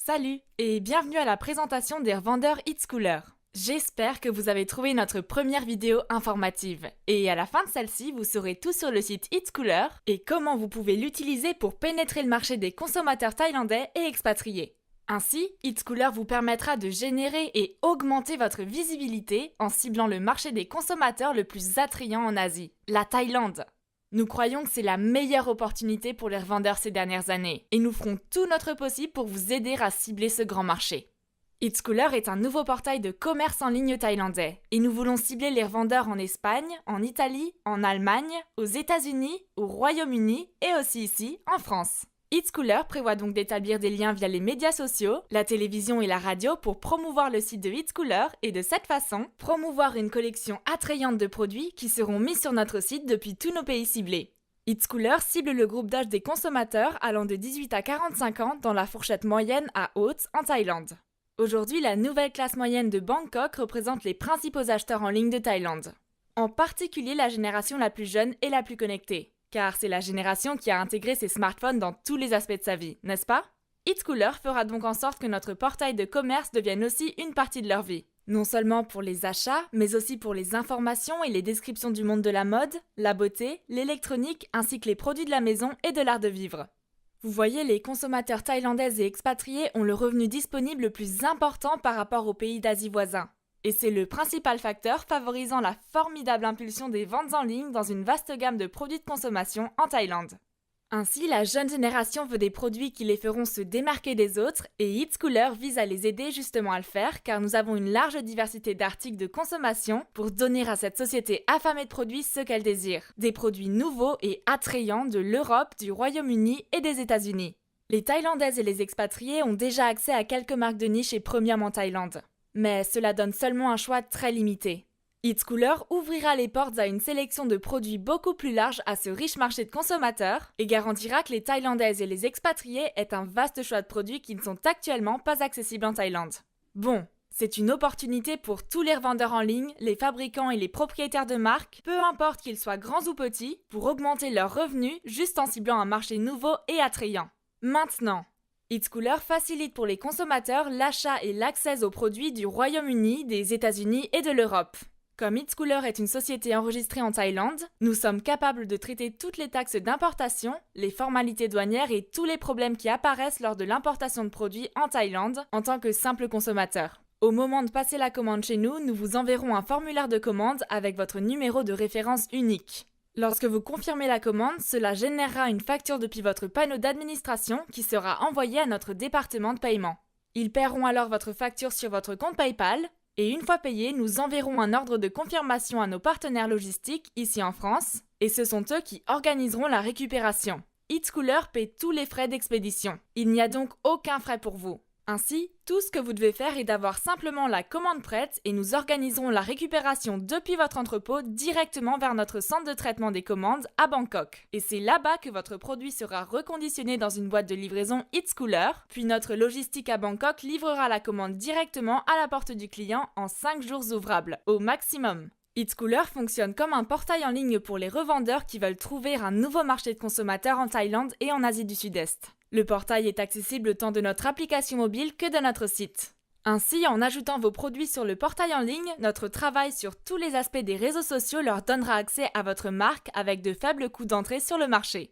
Salut et bienvenue à la présentation des revendeurs Eatscooler. J'espère que vous avez trouvé notre première vidéo informative. Et à la fin de celle-ci, vous saurez tout sur le site Eatscooler et comment vous pouvez l'utiliser pour pénétrer le marché des consommateurs thaïlandais et expatriés. Ainsi, Eatscooler vous permettra de générer et augmenter votre visibilité en ciblant le marché des consommateurs le plus attrayant en Asie, la Thaïlande. Nous croyons que c'est la meilleure opportunité pour les revendeurs ces dernières années et nous ferons tout notre possible pour vous aider à cibler ce grand marché. Eatscooler est un nouveau portail de commerce en ligne thaïlandais et nous voulons cibler les revendeurs en Espagne, en Italie, en Allemagne, aux États-Unis, au Royaume-Uni et aussi ici, en France. Eatscooler prévoit donc d'établir des liens via les médias sociaux, la télévision et la radio pour promouvoir le site de Eatscooler et de cette façon, promouvoir une collection attrayante de produits qui seront mis sur notre site depuis tous nos pays ciblés. Eatscooler cible le groupe d'âge des consommateurs allant de 18 à 45 ans dans la fourchette moyenne à haute en Thaïlande. Aujourd'hui, la nouvelle classe moyenne de Bangkok représente les principaux acheteurs en ligne de Thaïlande. En particulier la génération la plus jeune et la plus connectée. Car c'est la génération qui a intégré ses smartphones dans tous les aspects de sa vie, n'est-ce pas? Eatscooler fera donc en sorte que notre portail de commerce devienne aussi une partie de leur vie. Non seulement pour les achats, mais aussi pour les informations et les descriptions du monde de la mode, la beauté, l'électronique ainsi que les produits de la maison et de l'art de vivre. Vous voyez, les consommateurs thaïlandais et expatriés ont le revenu disponible le plus important par rapport aux pays d'Asie voisins. Et c'est le principal facteur favorisant la formidable impulsion des ventes en ligne dans une vaste gamme de produits de consommation en Thaïlande. Ainsi, la jeune génération veut des produits qui les feront se démarquer des autres et Eatscooler vise à les aider justement à le faire car nous avons une large diversité d'articles de consommation pour donner à cette société affamée de produits ce qu'elle désire. Des produits nouveaux et attrayants de l'Europe, du Royaume-Uni et des États-Unis. Les Thaïlandaises et les expatriés ont déjà accès à quelques marques de niche et premium en Thaïlande. Mais cela donne seulement un choix très limité. Eatscooler ouvrira les portes à une sélection de produits beaucoup plus large à ce riche marché de consommateurs et garantira que les Thaïlandaises et les expatriés aient un vaste choix de produits qui ne sont actuellement pas accessibles en Thaïlande. Bon, c'est une opportunité pour tous les revendeurs en ligne, les fabricants et les propriétaires de marques, peu importe qu'ils soient grands ou petits, pour augmenter leurs revenus juste en ciblant un marché nouveau et attrayant. Maintenant, Eatscooler facilite pour les consommateurs l'achat et l'accès aux produits du Royaume-Uni, des États-Unis et de l'Europe. Comme Eatscooler est une société enregistrée en Thaïlande, nous sommes capables de traiter toutes les taxes d'importation, les formalités douanières et tous les problèmes qui apparaissent lors de l'importation de produits en Thaïlande en tant que simple consommateur. Au moment de passer la commande chez nous, nous vous enverrons un formulaire de commande avec votre numéro de référence unique. Lorsque vous confirmez la commande, cela générera une facture depuis votre panneau d'administration qui sera envoyée à notre département de paiement. Ils paieront alors votre facture sur votre compte PayPal et une fois payé, nous enverrons un ordre de confirmation à nos partenaires logistiques ici en France et ce sont eux qui organiseront la récupération. Eatscooler paie tous les frais d'expédition. Il n'y a donc aucun frais pour vous. Ainsi, tout ce que vous devez faire est d'avoir simplement la commande prête et nous organiserons la récupération depuis votre entrepôt directement vers notre centre de traitement des commandes à Bangkok. Et c'est là-bas que votre produit sera reconditionné dans une boîte de livraison Eatscooler, puis notre logistique à Bangkok livrera la commande directement à la porte du client en 5 jours ouvrables, au maximum. Eatscooler fonctionne comme un portail en ligne pour les revendeurs qui veulent trouver un nouveau marché de consommateurs en Thaïlande et en Asie du Sud-Est. Le portail est accessible tant de notre application mobile que de notre site. Ainsi, en ajoutant vos produits sur le portail en ligne, notre travail sur tous les aspects des réseaux sociaux leur donnera accès à votre marque avec de faibles coûts d'entrée sur le marché.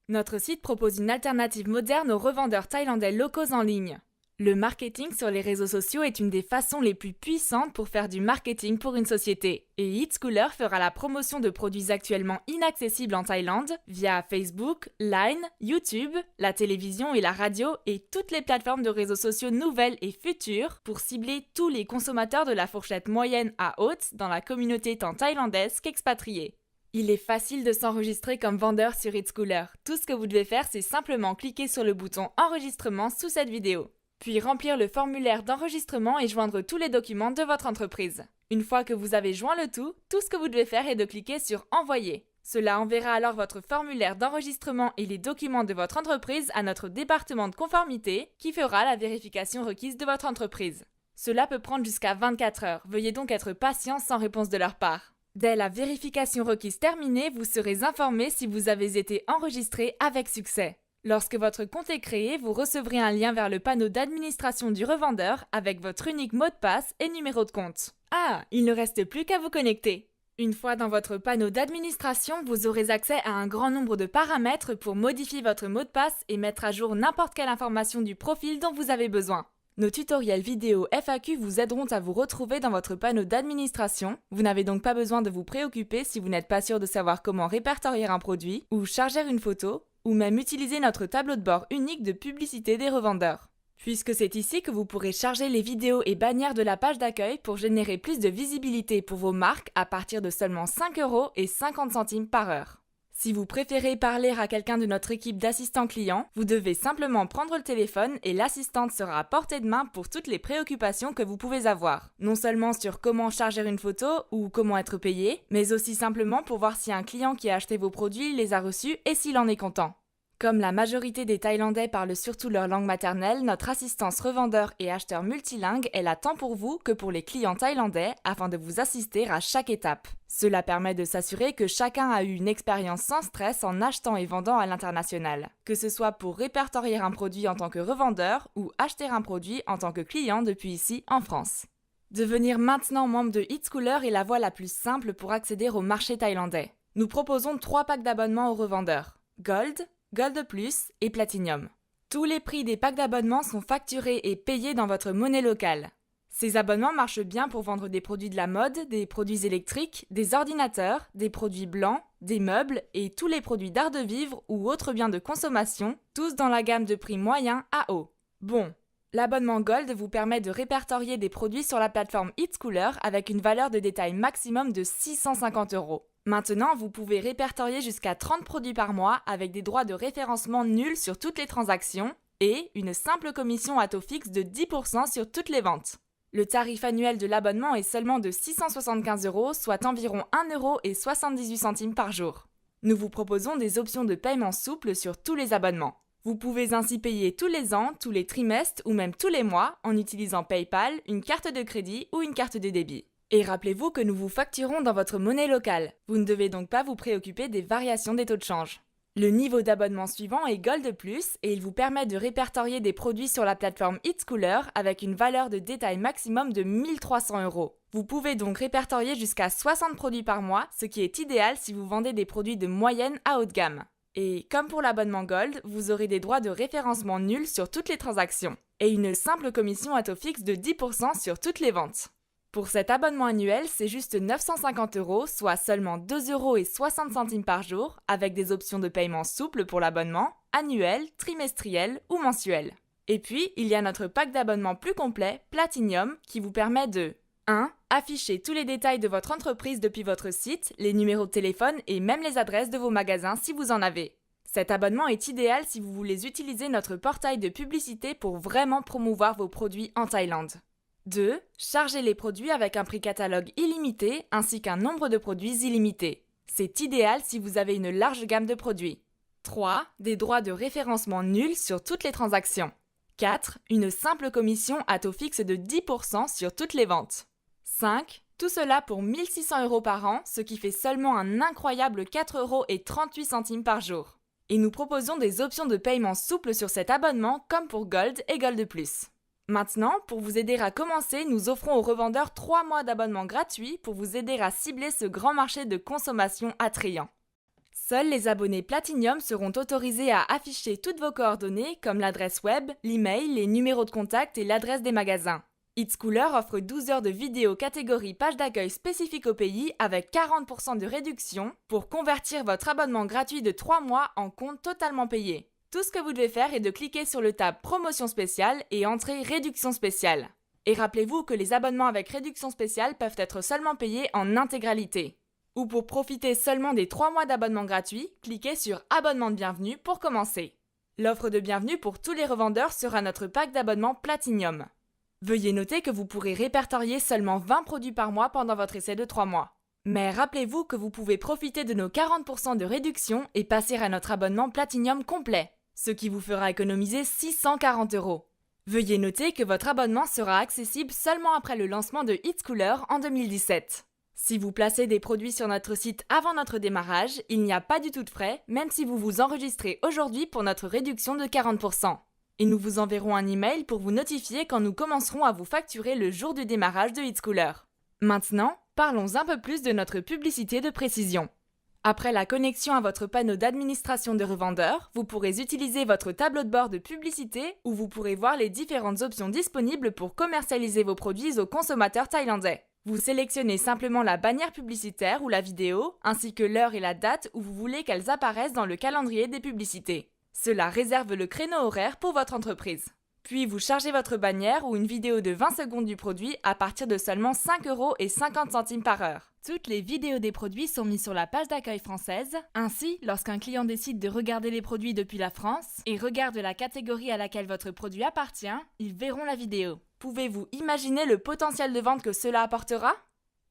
Notre site propose une alternative moderne aux revendeurs thaïlandais locaux en ligne. Le marketing sur les réseaux sociaux est une des façons les plus puissantes pour faire du marketing pour une société. Et Eatscooler fera la promotion de produits actuellement inaccessibles en Thaïlande via Facebook, Line, YouTube, la télévision et la radio et toutes les plateformes de réseaux sociaux nouvelles et futures pour cibler tous les consommateurs de la fourchette moyenne à haute dans la communauté tant thaïlandaise qu'expatriée. Il est facile de s'enregistrer comme vendeur sur Eatscooler. Tout ce que vous devez faire, c'est simplement cliquer sur le bouton enregistrement sous cette vidéo. Puis remplir le formulaire d'enregistrement et joindre tous les documents de votre entreprise. Une fois que vous avez joint le tout ce que vous devez faire est de cliquer sur « Envoyer ». Cela enverra alors votre formulaire d'enregistrement et les documents de votre entreprise à notre département de conformité qui fera la vérification requise de votre entreprise. Cela peut prendre jusqu'à 24 heures, veuillez donc être patient sans réponse de leur part. Dès la vérification requise terminée, vous serez informé si vous avez été enregistré avec succès. Lorsque votre compte est créé, vous recevrez un lien vers le panneau d'administration du revendeur avec votre unique mot de passe et numéro de compte. Ah, il ne reste plus qu'à vous connecter. Une fois dans votre panneau d'administration, vous aurez accès à un grand nombre de paramètres pour modifier votre mot de passe et mettre à jour n'importe quelle information du profil dont vous avez besoin. Nos tutoriels vidéo FAQ vous aideront à vous retrouver dans votre panneau d'administration. Vous n'avez donc pas besoin de vous préoccuper si vous n'êtes pas sûr de savoir comment répertorier un produit, ou charger une photo, ou même utiliser notre tableau de bord unique de publicité des revendeurs. Puisque c'est ici que vous pourrez charger les vidéos et bannières de la page d'accueil pour générer plus de visibilité pour vos marques à partir de seulement 5 € et 50 centimes par heure. Si vous préférez parler à quelqu'un de notre équipe d'assistants clients, vous devez simplement prendre le téléphone et l'assistante sera à portée de main pour toutes les préoccupations que vous pouvez avoir. Non seulement sur comment charger une photo ou comment être payé, mais aussi simplement pour voir si un client qui a acheté vos produits les a reçus et s'il en est content. Comme la majorité des Thaïlandais parlent surtout leur langue maternelle, notre assistance revendeur et acheteur multilingue est là tant pour vous que pour les clients thaïlandais afin de vous assister à chaque étape. Cela permet de s'assurer que chacun a eu une expérience sans stress en achetant et vendant à l'international, que ce soit pour répertorier un produit en tant que revendeur ou acheter un produit en tant que client depuis ici en France. Devenir maintenant membre de Eatschooler est la voie la plus simple pour accéder au marché thaïlandais. Nous proposons 3 packs d'abonnement aux revendeurs: Gold, Gold Plus et Platinum. Tous les prix des packs d'abonnement sont facturés et payés dans votre monnaie locale. Ces abonnements marchent bien pour vendre des produits de la mode, des produits électriques, des ordinateurs, des produits blancs, des meubles et tous les produits d'art de vivre ou autres biens de consommation, tous dans la gamme de prix moyen à haut. Bon, l'abonnement Gold vous permet de répertorier des produits sur la plateforme Eatschooler avec une valeur de détail maximum de 650 €. Maintenant, vous pouvez répertorier jusqu'à 30 produits par mois avec des droits de référencement nuls sur toutes les transactions et une simple commission à taux fixe de 10% sur toutes les ventes. Le tarif annuel de l'abonnement est seulement de 675 €, soit environ 1,78 € par jour. Nous vous proposons des options de paiement souples sur tous les abonnements. Vous pouvez ainsi payer tous les ans, tous les trimestres ou même tous les mois en utilisant PayPal, une carte de crédit ou une carte de débit. Et rappelez-vous que nous vous facturons dans votre monnaie locale. Vous ne devez donc pas vous préoccuper des variations des taux de change. Le niveau d'abonnement suivant est Gold Plus et il vous permet de répertorier des produits sur la plateforme Eatschooler avec une valeur de détail maximum de 1300 €. Vous pouvez donc répertorier jusqu'à 60 produits par mois, ce qui est idéal si vous vendez des produits de moyenne à haut de gamme. Et comme pour l'abonnement Gold, vous aurez des droits de référencement nuls sur toutes les transactions et une simple commission à taux fixe de 10% sur toutes les ventes. Pour cet abonnement annuel, c'est juste 950 €, soit seulement 2,60 € par jour, avec des options de paiement souples pour l'abonnement, annuel, trimestriel ou mensuel. Et puis, il y a notre pack d'abonnement plus complet, Platinum, qui vous permet de 1. Afficher tous les détails de votre entreprise depuis votre site, les numéros de téléphone et même les adresses de vos magasins si vous en avez. Cet abonnement est idéal si vous voulez utiliser notre portail de publicité pour vraiment promouvoir vos produits en Thaïlande. 2. Charger les produits avec un prix catalogue illimité ainsi qu'un nombre de produits illimité. C'est idéal si vous avez une large gamme de produits. 3. Des droits de référencement nuls sur toutes les transactions. 4. Une simple commission à taux fixe de 10% sur toutes les ventes. 5. Tout cela pour 1600 € par an, ce qui fait seulement un incroyable 4,38 € par jour. Et nous proposons des options de paiement souples sur cet abonnement comme pour Gold et Gold Plus. Maintenant, pour vous aider à commencer, nous offrons aux revendeurs 3 mois d'abonnement gratuit pour vous aider à cibler ce grand marché de consommation attrayant. Seuls les abonnés Platinum seront autorisés à afficher toutes vos coordonnées comme l'adresse web, l'email, les numéros de contact et l'adresse des magasins. Eatschooler offre 12 heures de vidéo catégorie page d'accueil spécifique au pays avec 40% de réduction pour convertir votre abonnement gratuit de 3 mois en compte totalement payé. Tout ce que vous devez faire est de cliquer sur le tab Promotion spéciale et entrer Réduction spéciale. Et rappelez-vous que les abonnements avec réduction spéciale peuvent être seulement payés en intégralité. Ou pour profiter seulement des 3 mois d'abonnement gratuit, cliquez sur Abonnement de bienvenue pour commencer. L'offre de bienvenue pour tous les revendeurs sera notre pack d'abonnement Platinum. Veuillez noter que vous pourrez répertorier seulement 20 produits par mois pendant votre essai de 3 mois. Mais rappelez-vous que vous pouvez profiter de nos 40% de réduction et passer à notre abonnement Platinum complet, ce qui vous fera économiser 640 €. Veuillez noter que votre abonnement sera accessible seulement après le lancement de Eatschooler en 2017. Si vous placez des produits sur notre site avant notre démarrage, il n'y a pas du tout de frais, même si vous vous enregistrez aujourd'hui pour notre réduction de 40%. Et nous vous enverrons un email pour vous notifier quand nous commencerons à vous facturer le jour du démarrage de Heatschooler. Maintenant, parlons un peu plus de notre publicité de précision. Après la connexion à votre panneau d'administration de revendeur, vous pourrez utiliser votre tableau de bord de publicité où vous pourrez voir les différentes options disponibles pour commercialiser vos produits aux consommateurs thaïlandais. Vous sélectionnez simplement la bannière publicitaire ou la vidéo, ainsi que l'heure et la date où vous voulez qu'elles apparaissent dans le calendrier des publicités. Cela réserve le créneau horaire pour votre entreprise. Puis vous chargez votre bannière ou une vidéo de 20 secondes du produit à partir de seulement 5,50 € par heure. Toutes les vidéos des produits sont mises sur la page d'accueil française. Ainsi, lorsqu'un client décide de regarder les produits depuis la France et regarde la catégorie à laquelle votre produit appartient, ils verront la vidéo. Pouvez-vous imaginer le potentiel de vente que cela apportera ?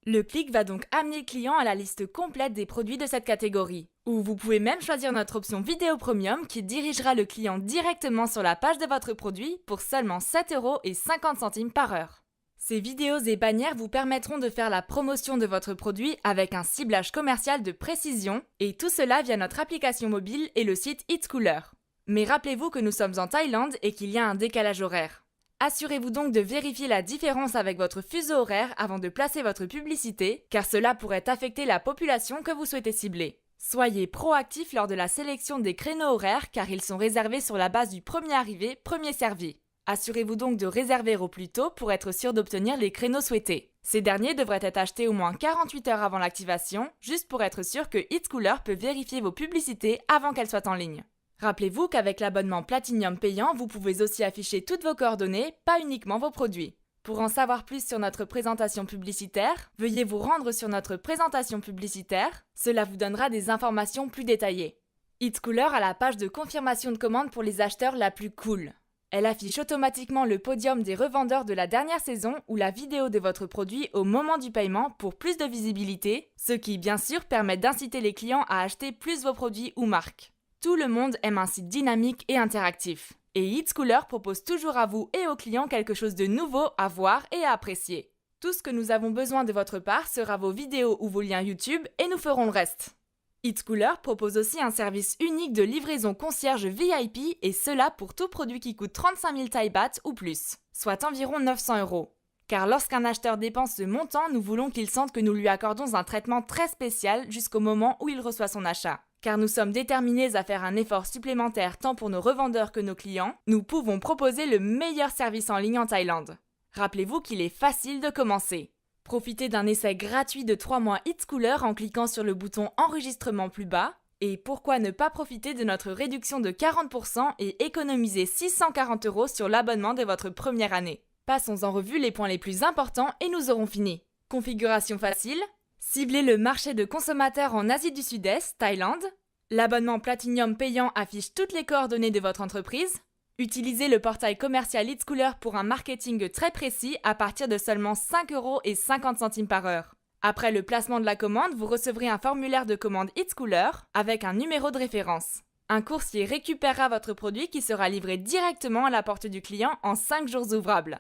Le clic va donc amener le client à la liste complète des produits de cette catégorie. Ou vous pouvez même choisir notre option Vidéo Premium qui dirigera le client directement sur la page de votre produit pour seulement 7,50 € par heure. Ces vidéos et bannières vous permettront de faire la promotion de votre produit avec un ciblage commercial de précision, et tout cela via notre application mobile et le site Heatschooler. Mais rappelez-vous que nous sommes en Thaïlande et qu'il y a un décalage horaire. Assurez-vous donc de vérifier la différence avec votre fuseau horaire avant de placer votre publicité, car cela pourrait affecter la population que vous souhaitez cibler. Soyez proactif lors de la sélection des créneaux horaires car ils sont réservés sur la base du premier arrivé, premier servi. Assurez-vous donc de réserver au plus tôt pour être sûr d'obtenir les créneaux souhaités. Ces derniers devraient être achetés au moins 48 heures avant l'activation, juste pour être sûr que Heatschooler peut vérifier vos publicités avant qu'elles soient en ligne. Rappelez-vous qu'avec l'abonnement Platinum payant, vous pouvez aussi afficher toutes vos coordonnées, pas uniquement vos produits. Pour en savoir plus sur notre présentation publicitaire, veuillez vous rendre sur notre présentation publicitaire, cela vous donnera des informations plus détaillées. Heatschooler a la page de confirmation de commande pour les acheteurs la plus cool. Elle affiche automatiquement le podium des revendeurs de la dernière saison ou la vidéo de votre produit au moment du paiement pour plus de visibilité, ce qui bien sûr permet d'inciter les clients à acheter plus vos produits ou marques. Tout le monde aime un site dynamique et interactif. Et Heatschooler propose toujours à vous et aux clients quelque chose de nouveau à voir et à apprécier. Tout ce que nous avons besoin de votre part sera vos vidéos ou vos liens YouTube et nous ferons le reste. Heatschooler propose aussi un service unique de livraison concierge VIP et cela pour tout produit qui coûte 35 000 Thai bahts ou plus, soit environ 900 €. Car lorsqu'un acheteur dépense ce montant, nous voulons qu'il sente que nous lui accordons un traitement très spécial jusqu'au moment où il reçoit son achat. Car nous sommes déterminés à faire un effort supplémentaire tant pour nos revendeurs que nos clients, nous pouvons proposer le meilleur service en ligne en Thaïlande. Rappelez-vous qu'il est facile de commencer. Profitez d'un essai gratuit de 3 mois Heatschooler en cliquant sur le bouton enregistrement plus bas. Et pourquoi ne pas profiter de notre réduction de 40% et économiser 640 € sur l'abonnement de votre première année. Passons en revue les points les plus importants et nous aurons fini. Configuration facile. Ciblez le marché de consommateurs en Asie du Sud-Est, Thaïlande. L'abonnement Platinum payant affiche toutes les coordonnées de votre entreprise. Utilisez le portail commercial Heatschooler pour un marketing très précis à partir de seulement 5,50 € par heure. Après le placement de la commande, vous recevrez un formulaire de commande Heatschooler avec un numéro de référence. Un coursier récupérera votre produit qui sera livré directement à la porte du client en 5 jours ouvrables.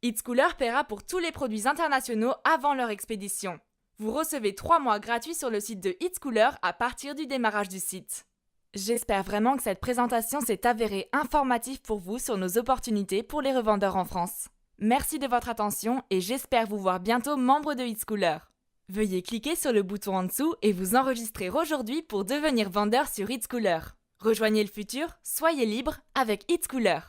Heatschooler paiera pour tous les produits internationaux avant leur expédition. Vous recevez 3 mois gratuits sur le site de Heatschooler à partir du démarrage du site. J'espère vraiment que cette présentation s'est avérée informative pour vous sur nos opportunités pour les revendeurs en France. Merci de votre attention et j'espère vous voir bientôt membre de Heatschooler. Veuillez cliquer sur le bouton en dessous et vous enregistrer aujourd'hui pour devenir vendeur sur Heatschooler. Rejoignez le futur, soyez libre avec Heatschooler.